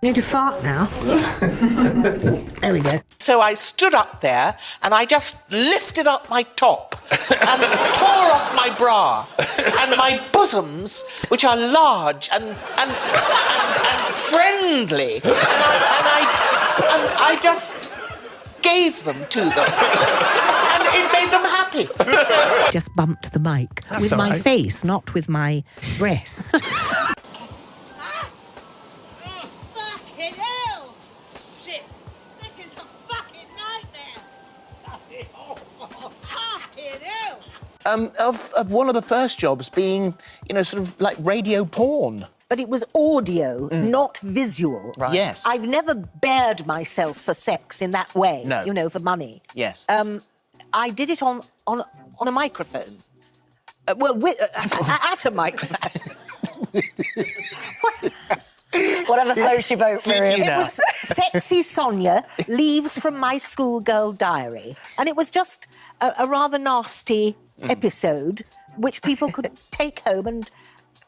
Need to fart now. There we go. So I stood up there and I just lifted up my top and tore off my bra and my bosoms, which are large and friendly, and I just gave them to them, and it made them happy. Just bumped the mic with my face, not with my breast. Of one of the first jobs being, you know, sort of like radio porn. But it was audio, not visual. Right. Yes. I've never bared myself for sex in that way. No. You know, for money. Yes. I did it on a microphone. At a microphone. Whatever floats your boat, Miriam. It was Sexy Sonia, leaves from my schoolgirl diary. And it was just a rather nasty episode which people could take home and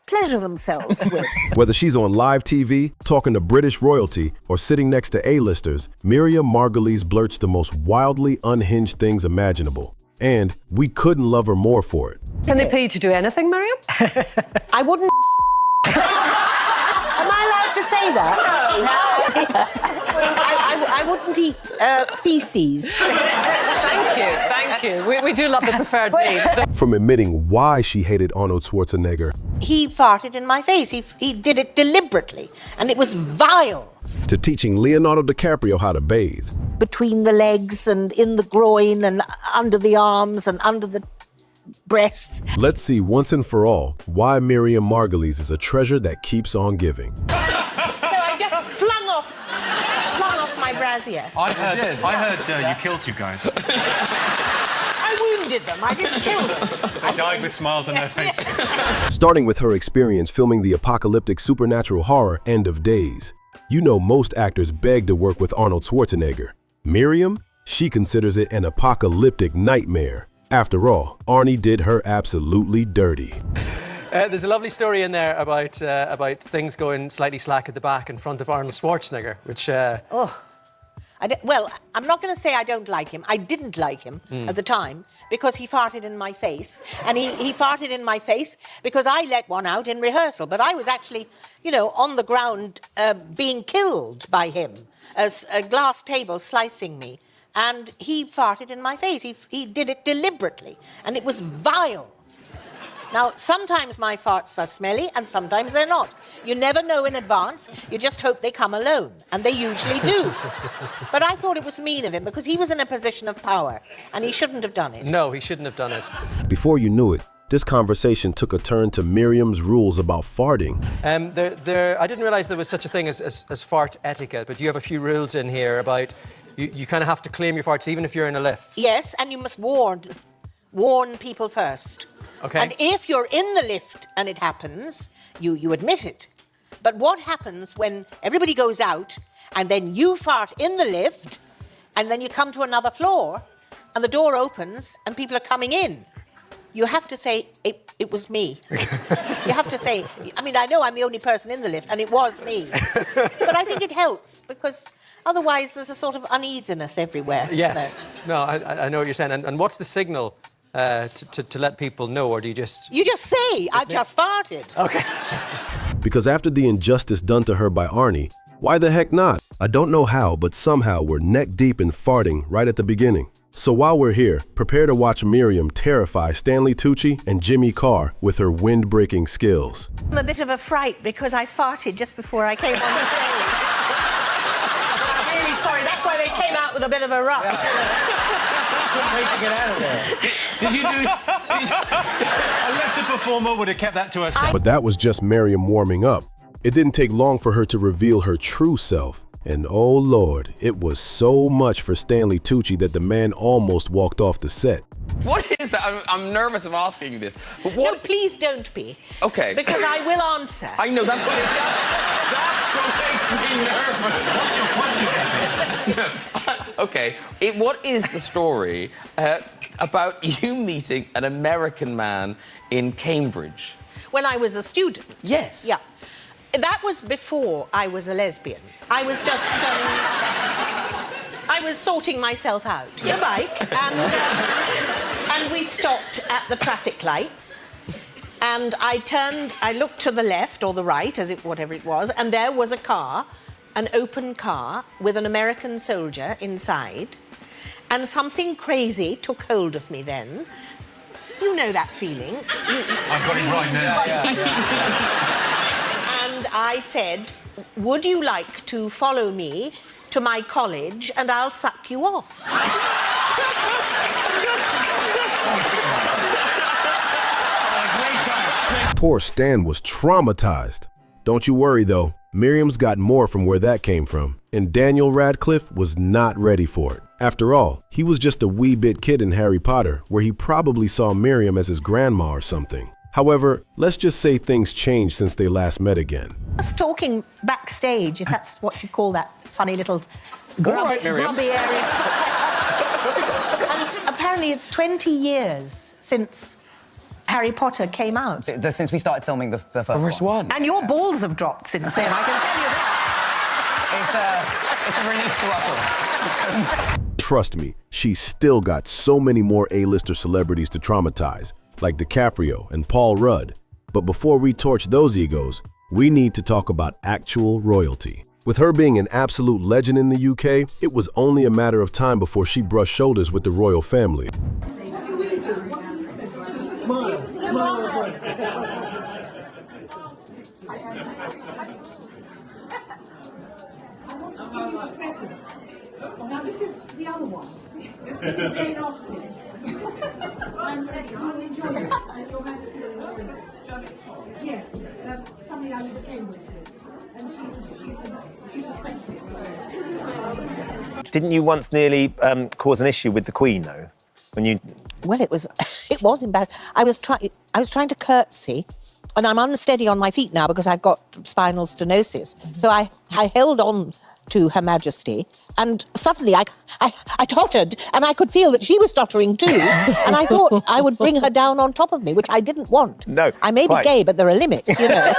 pleasure themselves with. Whether she's on live TV, talking to British royalty, or sitting next to A-listers, Miriam Margolyes blurts the most wildly unhinged things imaginable. And we couldn't love her more for it. Can they pay you to do anything, Miriam? I wouldn't... Am I allowed to say that? No. I wouldn't eat feces. Thank you. We do love the preferred meat. From admitting why she hated Arnold Schwarzenegger, He farted in my face. He did it deliberately, and it was vile. to teaching Leonardo DiCaprio how to bathe. Between the legs and in the groin and under the arms and under the breasts. Let's see once and for all why Miriam Margolyes is a treasure that keeps on giving. So I just flung off my brassiere. I heard you killed two guys. I wounded them. I didn't kill them. They died with smiles on their faces. Starting with her experience filming the apocalyptic supernatural horror End of Days. You know most actors beg to work with Arnold Schwarzenegger. Miriam, she considers it an apocalyptic nightmare. After all, Arnie did her absolutely dirty. There's a lovely story in there about things going slightly slack at the back in front of Arnold Schwarzenegger, which... Well, I'm not going to say I don't like him. I didn't like him at the time because he farted in my face. And he farted in my face because I let one out in rehearsal. But I was actually, you know, on the ground being killed by him as a glass table slicing me. And he farted in my face. He did it deliberately. And it was vile. Now, sometimes my farts are smelly and sometimes they're not. You never know in advance. You just hope they come alone. And they usually do. But I thought it was mean of him because he was in a position of power and he shouldn't have done it. No, he shouldn't have done it. Before you knew it, this conversation took a turn to Miriam's rules about farting. I didn't realize there was such a thing as fart etiquette, but you have a few rules in here about you kind of have to claim your farts even if you're in a lift. Yes, and you must warn people first. Okay. And if you're in the lift and it happens, you admit it. But what happens when everybody goes out and then you fart in the lift and then you come to another floor and the door opens and people are coming in? You have to say, it was me. You have to say, I mean, I know I'm the only person in the lift and it was me. But I think it helps because otherwise there's a sort of uneasiness everywhere. Yes. No, I know what you're saying. And what's the signal to let people know, or do you just... You just say, I just farted. Okay. Because after the injustice done to her by Arnie, why the heck not? I don't know how, but somehow we're neck deep in farting right at the beginning. So while we're here, prepare to watch Miriam terrify Stanley Tucci and Jimmy Carr with her wind-breaking skills. I'm a bit of a fright because I farted just before I came on the stage. I'm really sorry, that's why they came out with a bit of a rush. Couldn't wait to get out of there. Did you do... A lesser performer would have kept that to herself. But that was just Miriam warming up. It didn't take long for her to reveal her true self. And oh Lord, it was so much for Stanley Tucci that the man almost walked off the set. What is that? I'm nervous of asking you this. But what... No, please don't be. Okay. Because I will answer. I know, that's what makes me nervous. What's your question? Okay. What is the story about you meeting an American man in Cambridge? When I was a student. Yes. Yeah. That was before I was a lesbian. I was just, I was sorting myself out. The bike, and we stopped at the traffic lights. And I looked to the left or the right, whatever it was, and there was a car, an open car with an American soldier inside. And something crazy took hold of me then. You know that feeling. I've got it right now. And I said, would you like to follow me to my college and I'll suck you off? Poor Stan was traumatized. Don't you worry, though. Miriam's got more from where that came from, and Daniel Radcliffe was not ready for it. After all, he was just a wee bit kid in Harry Potter, where he probably saw Miriam as his grandma or something. However, let's just say things changed since they last met again. Us talking backstage, if that's what you call that funny little grubby area. And apparently it's 20 years since Harry Potter came out. Since we started filming the first one. And your balls have dropped since then, I can tell you that. It's a relief to us all. Trust me, she's still got so many more A-lister celebrities to traumatize, like DiCaprio and Paul Rudd. But before we torch those egos, we need to talk about actual royalty. With her being an absolute legend in the UK, it was only a matter of time before she brushed shoulders with the royal family. Now this is the other one. This is Jane Austen. I'm ready. I'm enjoying it. And Your Majesty, yes, somebody I live Cambridge with, and she's a specialist. Didn't you once nearly cause an issue with the Queen, though? When you... Well, it was embarrassing. I was trying to curtsy, and I'm unsteady on my feet now because I've got spinal stenosis. So I held on to Her Majesty, and suddenly I tottered, and I could feel that she was tottering too, and I thought I would bring her down on top of me, which I didn't want. No, I may be gay, but there are limits, you know.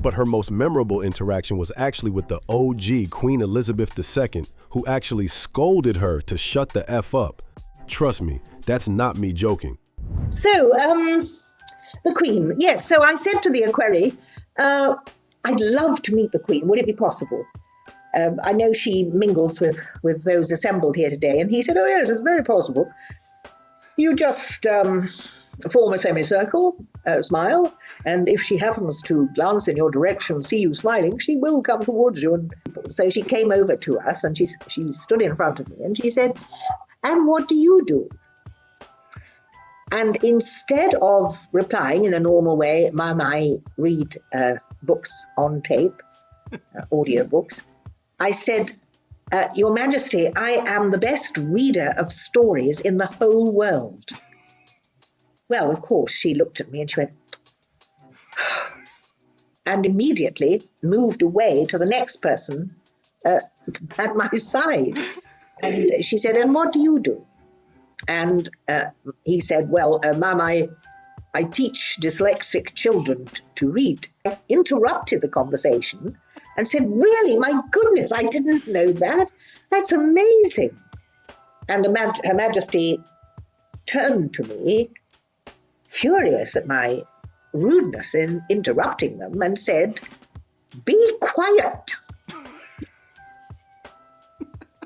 But her most memorable interaction was actually with the OG Queen Elizabeth II, who actually scolded her to shut the F up. Trust me, that's not me joking. So, the Queen. Yes, so I said to the equerry, I'd love to meet the Queen. Would it be possible? I know she mingles with those assembled here today. And he said, oh, yes, it's very possible. You just form a semicircle, smile, and if she happens to glance in your direction, see you smiling, she will come towards you. And so she came over to us, and she stood in front of me, and she said, and what do you do? And instead of replying in a normal way, Mum, I read books on tape, audio books, I said, Your Majesty, I am the best reader of stories in the whole world. Well, of course, she looked at me and she went, and immediately moved away to the next person at my side. And she said, and what do you do? And he said, well, Mum, I teach dyslexic children to read. I interrupted the conversation and said, really, my goodness, I didn't know that. That's amazing. And Her Majesty turned to me, furious at my rudeness in interrupting them, and said, be quiet.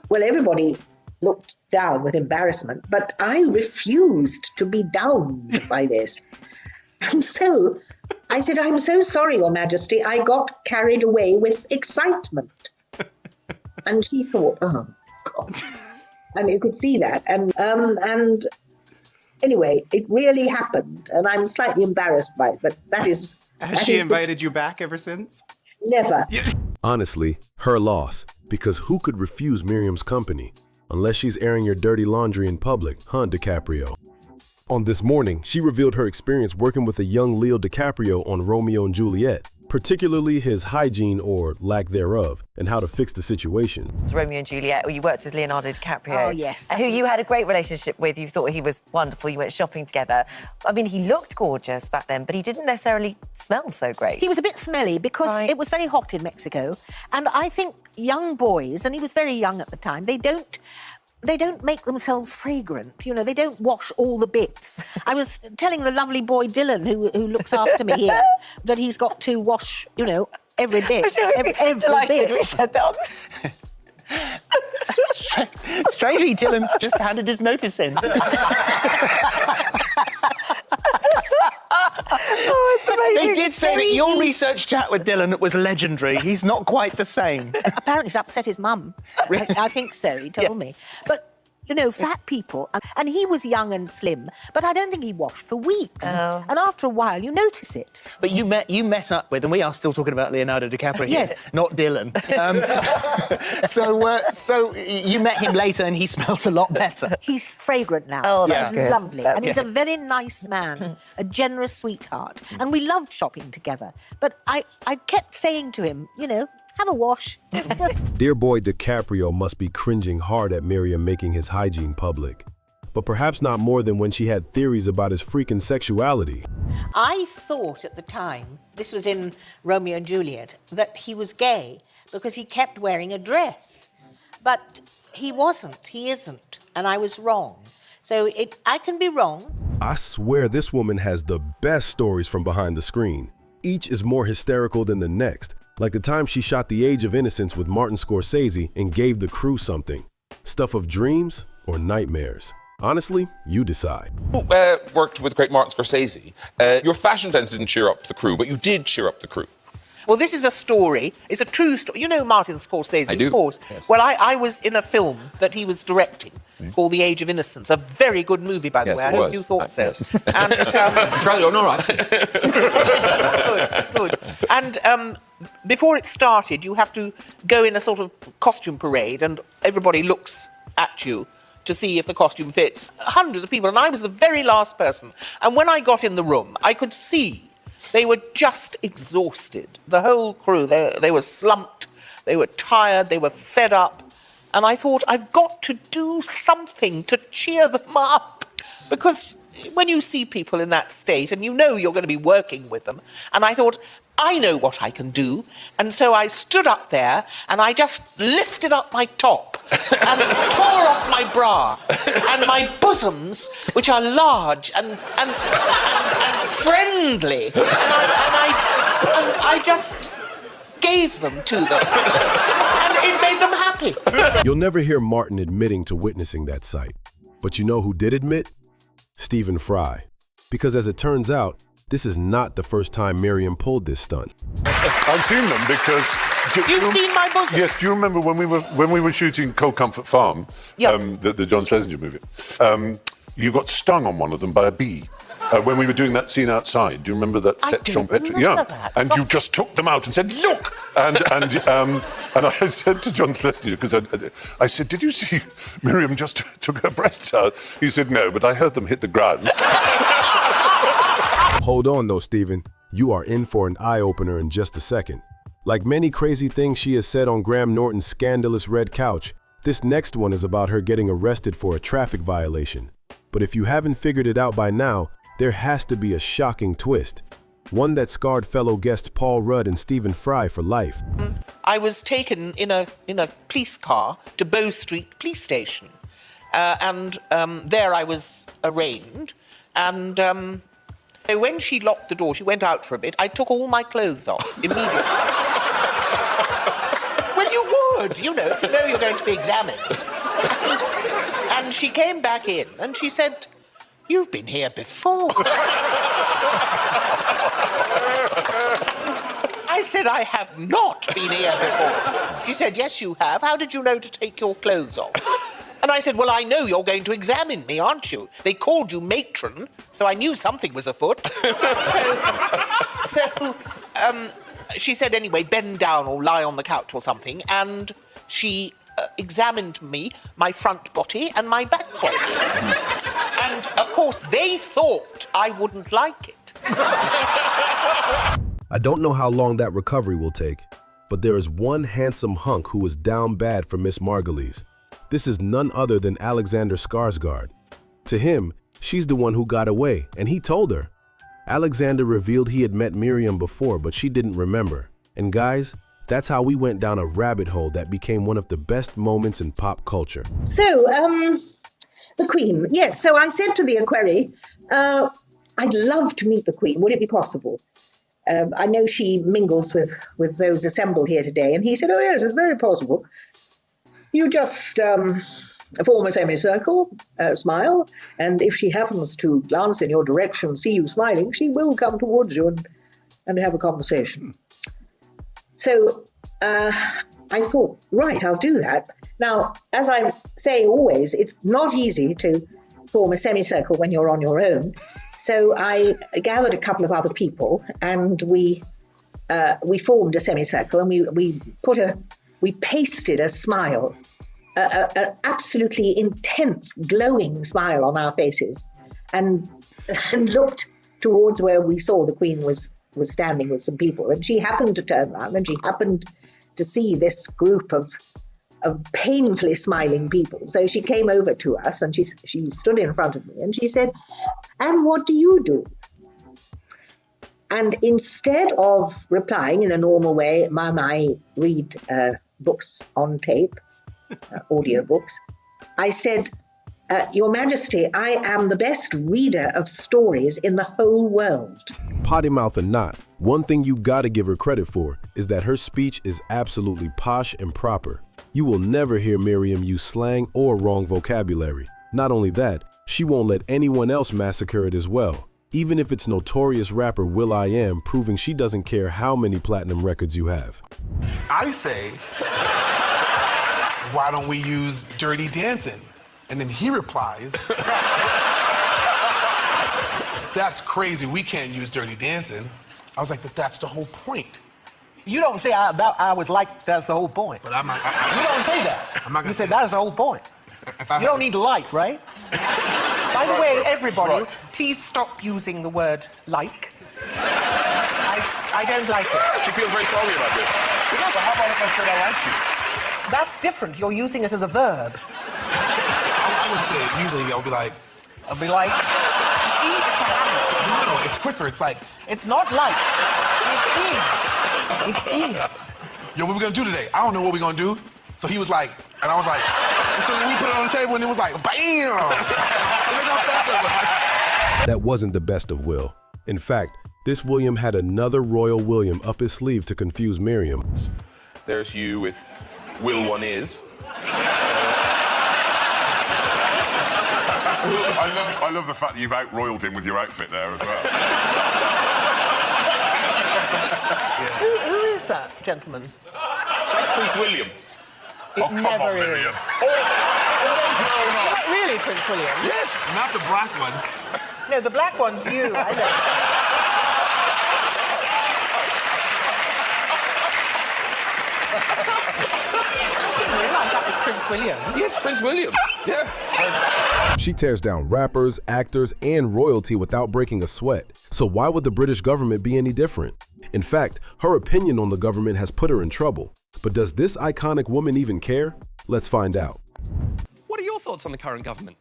Well, everybody looked down with embarrassment, but I refused to be downed by this. And so I said, I'm so sorry, Your Majesty, I got carried away with excitement. And she thought, oh, God. And you could see that. And anyway, it really happened, and I'm slightly embarrassed by it, but that is... Has she invited you back ever since? Never. Honestly, her loss, because who could refuse Miriam's company? Unless she's airing your dirty laundry in public, huh, DiCaprio? On This Morning, she revealed her experience working with a young Leo DiCaprio on Romeo and Juliet. particularly his hygiene or lack thereof, and how to fix the situation. Romeo and Juliet, or you worked with Leonardo DiCaprio. Oh, yes. Who you had a great relationship with. You thought he was wonderful. You went shopping together. I mean, he looked gorgeous back then, but he didn't necessarily smell so great. He was a bit smelly because Right. it was very hot in Mexico. And I think young boys, and he was very young at the time, they don't make themselves fragrant. You know, they don't wash all the bits. I was telling the lovely boy Dylan, who looks after me here, that he's got to wash, you know, every bit. Every bit. We said that. Strangely, Dylan just handed his notice in. Oh, it's amazing. They did say that your research chat with Dylan was legendary. He's not quite the same. Apparently it's upset his mum. I think so, he told me. But, you know, fat people, and he was young and slim, but I don't think he washed for weeks. Oh. And after a while, you notice it. But you met up with, and we are still talking about Leonardo DiCaprio here, Yes. not Dylan. So you met him later and he smells a lot better. He's fragrant now. Oh, that's he's good. lovely. That's And he's good. a very nice man, a generous sweetheart. And we loved shopping together. But I kept saying to him, you know, have a wash. Just Dear boy DiCaprio must be cringing hard at Miriam making his hygiene public. But perhaps not more than when she had theories about his freaking sexuality. I thought at the time, this was in Romeo and Juliet, that he was gay because he kept wearing a dress. But he wasn't, he isn't, and I was wrong. So I can be wrong. I swear this woman has the best stories from behind the screen. Each is more hysterical than the next, like the time she shot The Age of Innocence with Martin Scorsese and gave the crew something. Stuff of dreams or nightmares. Honestly, you decide. Worked with great Martin Scorsese. Your fashion sense didn't cheer up the crew, but you did cheer up the crew. Well, this is a story. It's a true story. You know Martin Scorsese, I do. of course. Yes. Well, I was in a film that he was directing called The Age of Innocence. A very good movie, by the Yes, way. it I hope was. you thought so. Yes. And Australian, all right. good. And before it started, you have to go in a sort of costume parade, and everybody looks at you to see if the costume fits. Hundreds of people, and I was the very last person. And when I got in the room, I could see they were just exhausted. The whole crew, they were slumped, they were tired, they were fed up. And I thought, I've got to do something to cheer them up. Because when you see people in that state and you know you're going to be working with them, and I thought, I know what I can do. And so I stood up there and I just lifted up my top and tore off my bra and my bosoms, which are large and friendly. And I just gave them to them. And it made them happy. You'll never hear Martin admitting to witnessing that sight. But you know who did admit? Stephen Fry. Because as it turns out, this is not the first time Miriam pulled this stunt. I've seen them because... You've seen my bosom? Yes, do you remember when we were shooting Cold Comfort Farm, the John Schlesinger movie, you got stung on one of them by a bee. When we were doing that scene outside, do you remember that? I do remember that. And you just took them out and said, "Look!" And I said to John Schlesinger, because I said, "Did you see Miriam just took her breasts out?" He said, "No, but I heard them hit the ground." Hold on though, Stephen. You are in for an eye-opener in just a second. Like many crazy things she has said on Graham Norton's scandalous red couch, this next one is about her getting arrested for a traffic violation. But if you haven't figured it out by now, there has to be a shocking twist. One that scarred fellow guests Paul Rudd and Stephen Fry for life. I was taken in a police car to Bow Street Police Station. And there I was arraigned. And when she locked the door, she went out for a bit, I took all my clothes off immediately. Well, you would, you know, if you know you're going to be examined. And she came back in and she said, "You've been here before." I said, "I have not been here before." She said, "Yes, you have. How did you know to take your clothes off?" And I said, "Well, I know you're going to examine me, aren't you? They called you matron, so I knew something was afoot." So she said, "Anyway, bend down or lie on the couch or something," and she examined me, my front body and my back body. And, of course, they thought I wouldn't like it. I don't know how long that recovery will take, but there is one handsome hunk who is down bad for Miss Margolyes. This is none other than Alexander Skarsgård. To him, she's the one who got away, and he told her. Alexander revealed he had met Miriam before, but she didn't remember. And guys, that's how we went down a rabbit hole that became one of the best moments in pop culture. So, the Queen. Yes, so I said to the equerry, I'd love to meet the Queen. Would it be possible? I know she mingles with those assembled here today. And he said, oh, yes, it's very possible. You just form a semicircle, smile, and if she happens to glance in your direction, see you smiling, she will come towards you and have a conversation. So I thought, right, I'll do that. Now, as I say always, it's not easy to form a semicircle when you're on your own. So I gathered a couple of other people, and we formed a semicircle, and we pasted a smile, an absolutely intense, glowing smile on our faces, and looked towards where we saw the Queen was standing with some people, and she happened to turn around, and she happened to see this group of painfully smiling people. So she came over to us, and she stood in front of me, and she said, "And what do you do?" And instead of replying in a normal way, Mum, I read books on tape, audiobooks, I said, Your Majesty, I am the best reader of stories in the whole world. Potty mouth or not, one thing you gotta give her credit for is that her speech is absolutely posh and proper. You will never hear Miriam use slang or wrong vocabulary. Not only that, she won't let anyone else massacre it as well, even if it's notorious rapper Will.i.am proving she doesn't care how many platinum records you have. I say, why don't we use Dirty Dancing? And then he replies, that's crazy, we can't use Dirty Dancing. I was like, but that's the whole point. You don't say I was like, that's the whole point. But I'm not, you don't say that. I'm not you say that's the whole point. You don't need like, right? By the way, everybody, please stop using the word like. I don't like it. She feels very sorry about this. Yeah, but how about if I said I like you? That's different. You're using it as a verb. I would say, usually I'll be like... You see, it's a habit. No, it's quicker. It's like... It's not like. It is. Yo, what are we gonna do today? I don't know what we're gonna do. So he was like, and I was like, and so then we put it on the table and it was like, bam! That wasn't the best of Will. In fact, this William had another Royal William up his sleeve to confuse Miriam. There's you with Will.i.am is. I love the fact that you've out-royaled him with your outfit there as well. Who is that gentleman? That's Prince William. It never is. Miriam. Not really Prince William. Yes, not the black one. No, the black one's you. I know. That was Prince William. Yes, Prince William. Yeah. She tears down rappers, actors, and royalty without breaking a sweat. So why would the British government be any different? In fact, her opinion on the government has put her in trouble. But does this iconic woman even care? Let's find out. What are your thoughts on the current government?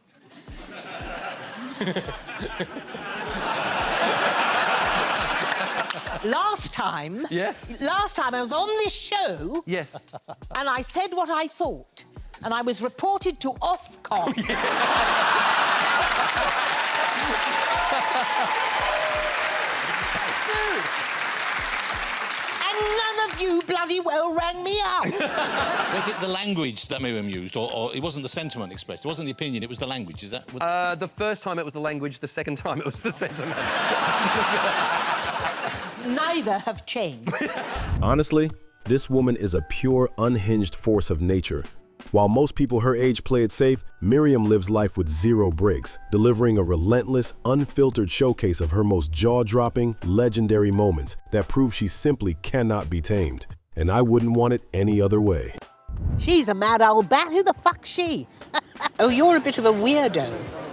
Last time I was on this show. Yes. And I said what I thought. And I was reported to Ofcom. And none of you bloody well rang me up. Was it the language that Miriam used, or it wasn't the sentiment expressed? It wasn't the opinion, it was the language, is that... The first time it was the language, the second time it was the sentiment. Neither have changed. Honestly, this woman is a pure, unhinged force of nature. While most people her age play it safe, Miriam lives life with zero breaks, delivering a relentless, unfiltered showcase of her most jaw-dropping, legendary moments that prove she simply cannot be tamed. And I wouldn't want it any other way. She's a mad old bat. Who the fuck's she? Oh, you're a bit of a weirdo.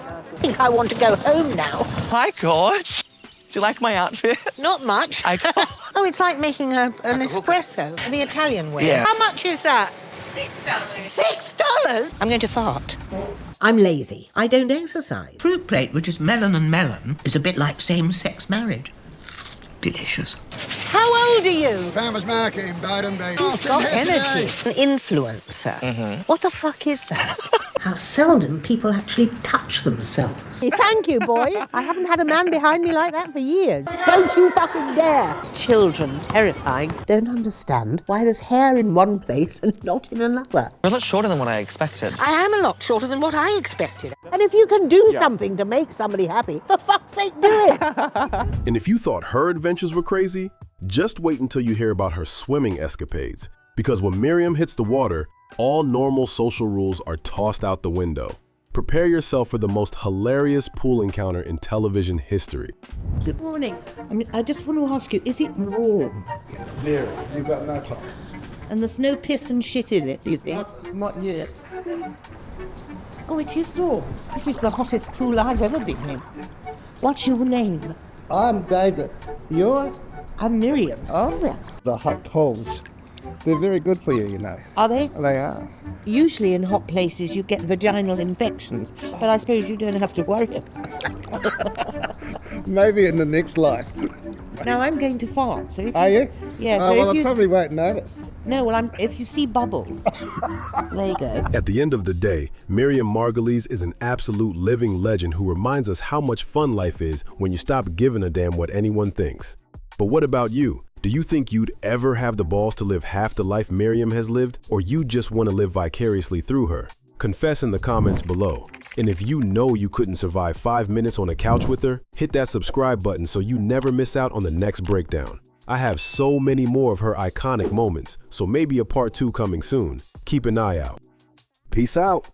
I think I want to go home now. My God. you like my outfit? Not much. Oh, it's like making an espresso the Italian way. Yeah. How much is that? $6. I'm going to fart. I'm lazy. I don't exercise. Fruit plate, which is melon and melon, is a bit like same-sex marriage. Delicious. How old are you? Farmer's market in Bowden Bay. He's got energy. An influencer. What the fuck is that? How seldom people actually touch themselves. Thank you, boys. I haven't had a man behind me like that for years. Don't you fucking dare. Children, terrifying. Don't understand why there's hair in one place and not in another. You're a lot shorter than what I expected. I am a lot shorter than what I expected. And if you can do something to make somebody happy, for fuck's sake, do it. And if you thought her adventures were crazy, just wait until you hear about her swimming escapades. Because when Miriam hits the water, all normal social rules are tossed out the window. Prepare yourself for the most hilarious pool encounter in television history. Good morning. I just want to ask you, is it warm? Zero. You've got no problems. And there's no piss and shit in it, do you think? Not yet. Oh, it is warm. This is the hottest pool I've ever been in. What's your name? I'm David. You're? I'm Miriam. Oh, the hot tubs. They're very good for you, you know. Are they? They are. Usually in hot places you get vaginal infections, but I suppose you don't have to worry. Maybe in the next life. Now I'm going to fart, so if Are you? Yeah, Oh, so well, if I you probably won't notice. No, well, if you see bubbles, there you go. At the end of the day, Miriam Margolyes is an absolute living legend who reminds us how much fun life is when you stop giving a damn what anyone thinks. But what about you? Do you think you'd ever have the balls to live half the life Miriam has lived, or you just want to live vicariously through her? Confess in the comments below. And if you know you couldn't survive 5 minutes on a couch with her, hit that subscribe button so you never miss out on the next breakdown. I have so many more of her iconic moments, so maybe a part 2 coming soon. Keep an eye out. Peace out.